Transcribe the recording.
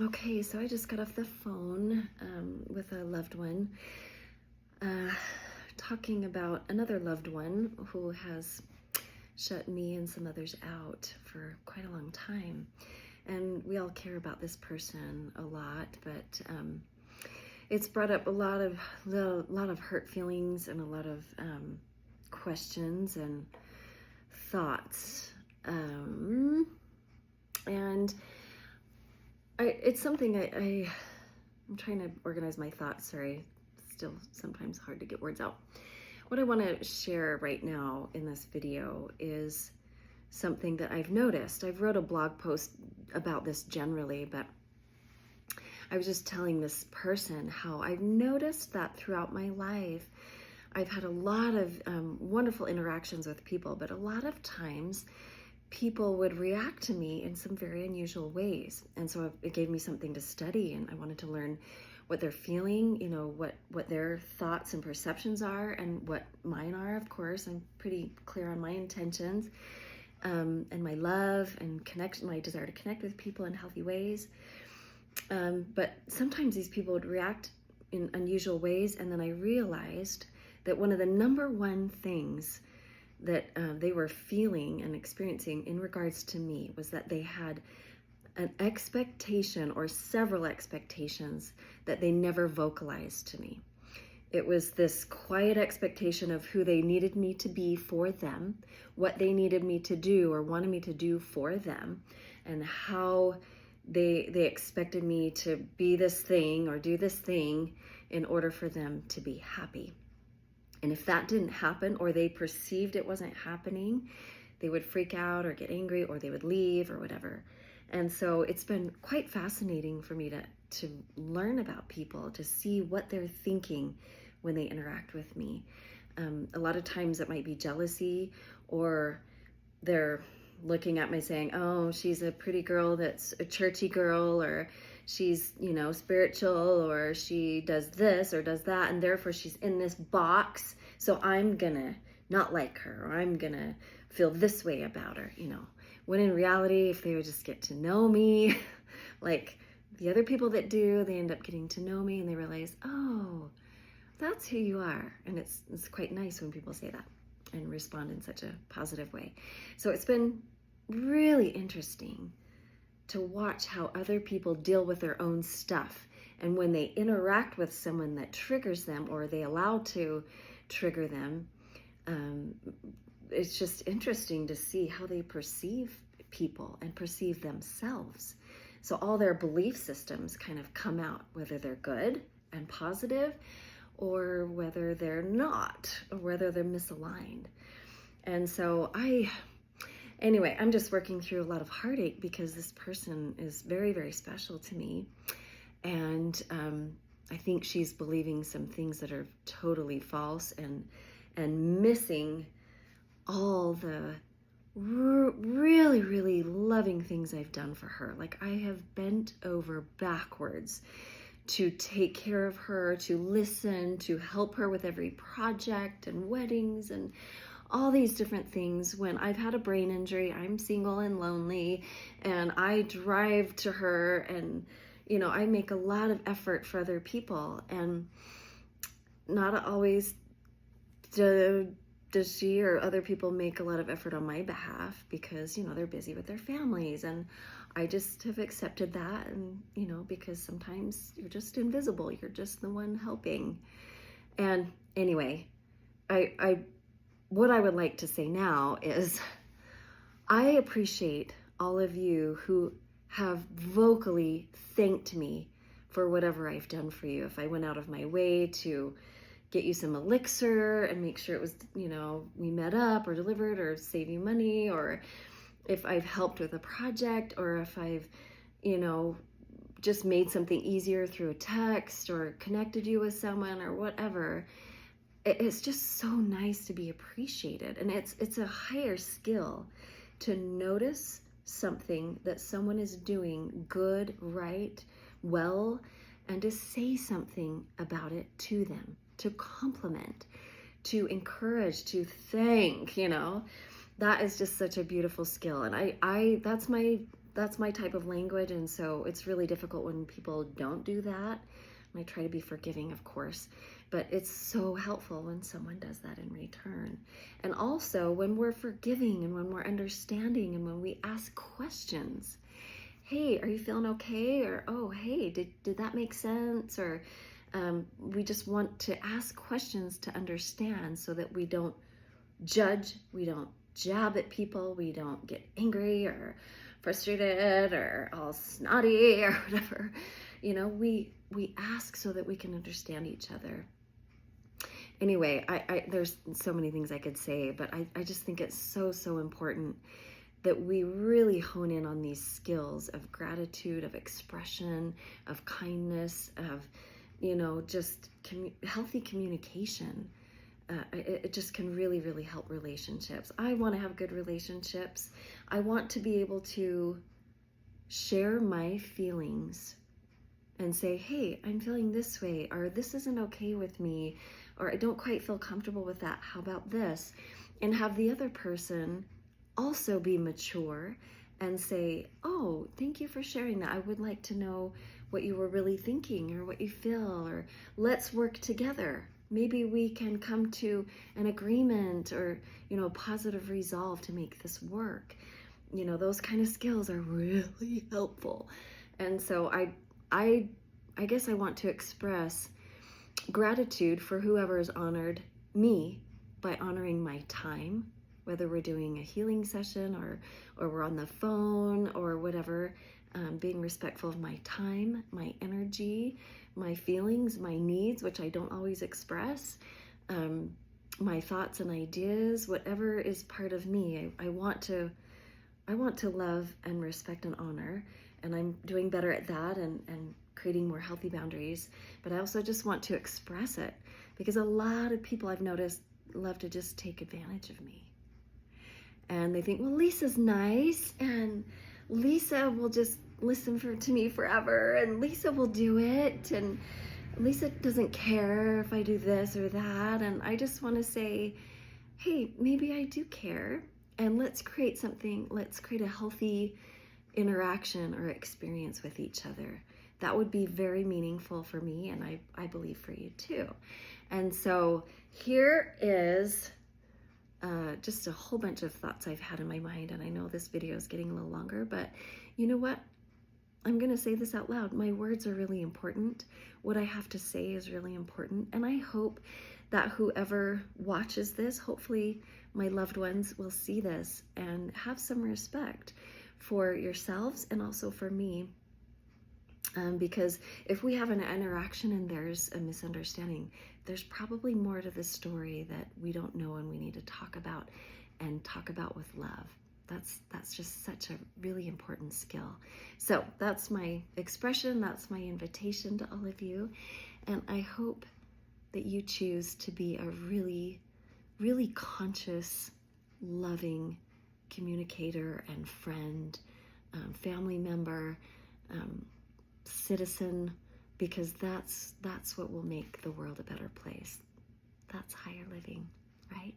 Okay, so I just got off the phone with a loved one, uh, talking about another loved one who has shut me and some others out for quite a long time. And we all care about this person a lot, but it's brought up a lot of hurt feelings and a lot of questions and thoughts. And it's something I'm trying to organize my thoughts. Sorry, still sometimes hard to get words out. What I want to share right now in this video is something that I've noticed. I've wrote a blog post about this generally, but I was just telling this person how I've noticed that throughout my life, I've had a lot of wonderful interactions with people, but a lot of times people would react to me in some very unusual ways. And so it gave me something to study, and I wanted to learn what they're feeling, what their thoughts and perceptions are, and what mine are. Of course, I'm pretty clear on my intentions, and my love and my desire to connect with people in healthy ways. But sometimes these people would react in unusual ways, and then I realized that one of the number one things that they were feeling and experiencing in regards to me was that they had an expectation or several expectations that they never vocalized to me. It was this quiet expectation of who they needed me to be for them, what they needed me to do or wanted me to do for them, and how they expected me to be this thing or do this thing in order for them to be happy. And if that didn't happen, or they perceived it wasn't happening, they would freak out or get angry, or they would leave or whatever. And so it's been quite fascinating for me to learn about people, to see what they're thinking when they interact with me. A lot of times it might be jealousy, or they're looking at me saying, oh, she's a pretty girl that's a churchy girl, or she's, spiritual, or she does this or does that, and therefore she's in this box, so I'm gonna not like her, or I'm gonna feel this way about her, when in reality, if they would just get to know me, like the other people that do, they end up getting to know me and they realize, oh, that's who you are. And it's quite nice when people say that and respond in such a positive way. So it's been really interesting to watch how other people deal with their own stuff. And when they interact with someone that triggers them, or they allow to trigger them, it's just interesting to see how they perceive people and perceive themselves. So all their belief systems kind of come out, whether they're good and positive, or whether they're not, or whether they're misaligned. And so anyway, I'm just working through a lot of heartache because this person is very, very special to me. And I think she's believing some things that are totally false, and missing all the really, really loving things I've done for her. Like, I have bent over backwards to take care of her, to listen, to help her with every project and weddings and all these different things. When I've had a brain injury, I'm single and lonely, and I drive to her, and I make a lot of effort for other people, and not always does she or other people make a lot of effort on my behalf, because they're busy with their families, and I just have accepted that. And because sometimes you're just invisible, you're just the one helping. And anyway, I what I would like to say now is, I appreciate all of you who have vocally thanked me for whatever I've done for you. If I went out of my way to get you some elixir and make sure it was, we met up or delivered or save you money, or if I've helped with a project, or if I've, just made something easier through a text, or connected you with someone, or whatever. It's just so nice to be appreciated. And it's a higher skill to notice something that someone is doing good, right, well, and to say something about it to them, to compliment, to encourage, to thank. That is just such a beautiful skill. And I that's my that's my type of language, and so it's really difficult when people don't do that. And I try to be forgiving, of course, but it's so helpful when someone does that in return. And also when we're forgiving and when we're understanding and when we ask questions. Hey, are you feeling okay? Or, oh, hey, did that make sense? Or we just want to ask questions to understand so that we don't judge, we don't jab at people, we don't get angry or frustrated or all snotty or whatever. We ask so that we can understand each other. Anyway, I there's so many things I could say, but I just think it's so important that we really hone in on these skills of gratitude, of expression, of kindness, of, just healthy communication. It just can really help relationships. I want to have good relationships. I want to be able to share my feelings and say, hey, I'm feeling this way, or this isn't okay with me, or I don't quite feel comfortable with that. How about this? And have the other person also be mature and say, oh, thank you for sharing that. I would like to know what you were really thinking or what you feel, or let's work together. Maybe we can come to an agreement or, a positive resolve to make this work. Those kind of skills are really helpful. And so I guess I want to express gratitude for whoever has honored me by honoring my time, whether we're doing a healing session or we're on the phone or whatever, being respectful of my time, my energy, my feelings, my needs, which I don't always express, my thoughts and ideas, whatever is part of me. I want to love and respect and honor, and I'm doing better at that and creating more healthy boundaries. But I also just want to express it, because a lot of people I've noticed love to just take advantage of me. And they think, well, Lisa's nice, and Lisa will just listen to me forever, and Lisa will do it, and Lisa doesn't care if I do this or that. And I just want to say, hey, maybe I do care, and let's create a healthy interaction or experience with each other. That would be very meaningful for me, and I believe for you too. And so here is just a whole bunch of thoughts I've had in my mind, and I know this video is getting a little longer, but you know what? I'm going to say this out loud. My words are really important. What I have to say is really important, and I hope that whoever watches this, hopefully my loved ones will see this and have some respect for yourselves and also for me. Because if we have an interaction and there's a misunderstanding, there's probably more to the story that we don't know and we need to talk about, and talk about with love. That's just such a really important skill. So that's my expression, that's my invitation to all of you, and I hope that you choose to be a really conscious, loving communicator and friend, family member, citizen, because that's what will make the world a better place. That's higher living, right?